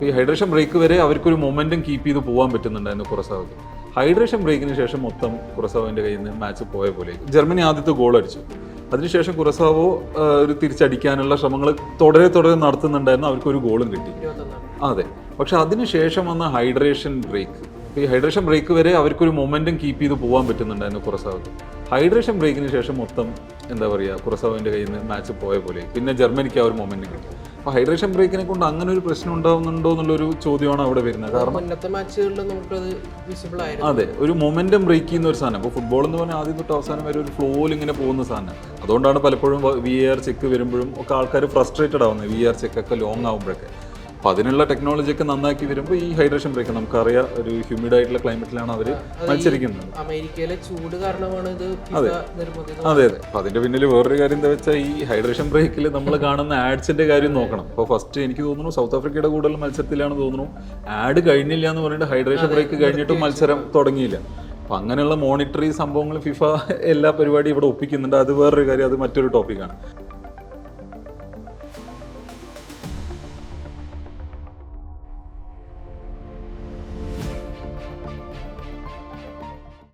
ഈ hydration break വരെ അവർക്കൊരു മൊമെന്റം കീപ്പ് ചെയ്ത് പോകാൻ പറ്റുന്നുണ്ടായിരുന്നു കുറസാവക്ക്. ഹൈഡ്രേഷൻ ബ്രേക്കിന് ശേഷം മൊത്തം കുറസാവിന്റെ കയ്യിൽ നിന്ന് മാച്ച് പോയ പോലെ. ജർമ്മനി ആദ്യത്തെ ഗോൾ അടിച്ചു, അതിനുശേഷം കുറസാവോ ഒരു തിരിച്ചടിക്കാനുള്ള ശ്രമങ്ങൾ തുടരെ നടത്തുന്നുണ്ടായിരുന്നു. അവർക്കൊരു ഗോളും കിട്ടി. അതെ, പക്ഷെ അതിനുശേഷം വന്ന ഹൈഡ്രേഷൻ ബ്രേക്ക്, ഈ ഹൈഡ്രേഷൻ ബ്രേക്ക് വരെ അവർക്കൊരു മൊമെന്റം കീപ്പ് ചെയ്ത് പോകാൻ പറ്റുന്നുണ്ടായിരുന്നു കുറസാവക്ക്. ഹൈഡ്രേഷൻ ബ്രേക്കിന് ശേഷം മൊത്തം എന്താ പറയുക, കുറസാവിന്റെ കയ്യിൽ നിന്ന് മാച്ച് പോയ പോലെ. പിന്നെ ജർമ്മനിക്ക് ആ ഒരു മൊമെന്റം കിട്ടി. അപ്പോൾ ഹൈഡ്രേഷൻ ബ്രേക്കിനെ കൊണ്ട് അങ്ങനെ ഒരു പ്രശ്നം ഉണ്ടാവുന്നുണ്ടോ എന്നുള്ളൊരു ചോദ്യമാണ് അവിടെ വരുന്നത്. കാരണം അതെ, ഒരു മൊമെന്റം ബ്രേക്ക് ചെയ്യുന്ന ഒരു സാധനം. അപ്പോൾ ഫുട്ബോൾ എന്ന് പറഞ്ഞാൽ ആദ്യം തൊട്ട് അവസാനം വരെ ഒരു ഫ്ലോയിൽ ഇങ്ങനെ പോകുന്ന സാധനം. അതുകൊണ്ടാണ് പലപ്പോഴും VAR ചെക്ക് വരുമ്പോഴും ഒക്കെ ആൾക്കാർ ഫ്രസ്ട്രേറ്റഡ് ആവുന്നത്, VAR ചെക്കൊക്കെ ലോങ് ആകുമ്പോഴൊക്കെ. അപ്പോൾ അതിനുള്ള ടെക്നോളജി ഒക്കെ നന്നാക്കി വരുമ്പോൾ ഈ ഹൈഡ്രേഷൻ ബ്രേക്ക് നമുക്കറിയാം, ഒരു ഹ്യൂമിഡ് ആയിട്ടുള്ള ക്ലൈമറ്റിലാണ് അവർ മത്സരിക്കുന്നത്. അമേരിക്കയിലെ ചൂട് കാരണമാണ് ഇത്. അതെ അതെ. അപ്പോൾ അതിന്റെ പിന്നിൽ വേറൊരു കാര്യം എന്താ വെച്ചാൽ, ഈ ഹൈഡ്രേഷൻ ബ്രേക്കിൽ നമ്മൾ കാണുന്ന ആഡ്സിന്റെ കാര്യം നോക്കണം. അപ്പോൾ ഫസ്റ്റ് എനിക്ക് തോന്നുന്നു സൗത്ത് ആഫ്രിക്കയുടെ കൂടുതൽ മത്സരത്തിലാണ് തോന്നുന്നു ആഡ് കഴിഞ്ഞില്ല എന്ന് പറഞ്ഞിട്ട് ഹൈഡ്രേഷൻ ബ്രേക്ക് കഴിഞ്ഞിട്ടും മത്സരം തുടങ്ങിയില്ല. അപ്പം അങ്ങനെയുള്ള മോണിറ്ററി സംഭവങ്ങൾ ഫിഫ എല്ലാ പരിപാടിയും ഇവിടെ ഒപ്പിക്കുന്നുണ്ട്. അത് വേറൊരു കാര്യം, അത് മറ്റൊരു ടോപ്പിക്കാണ്.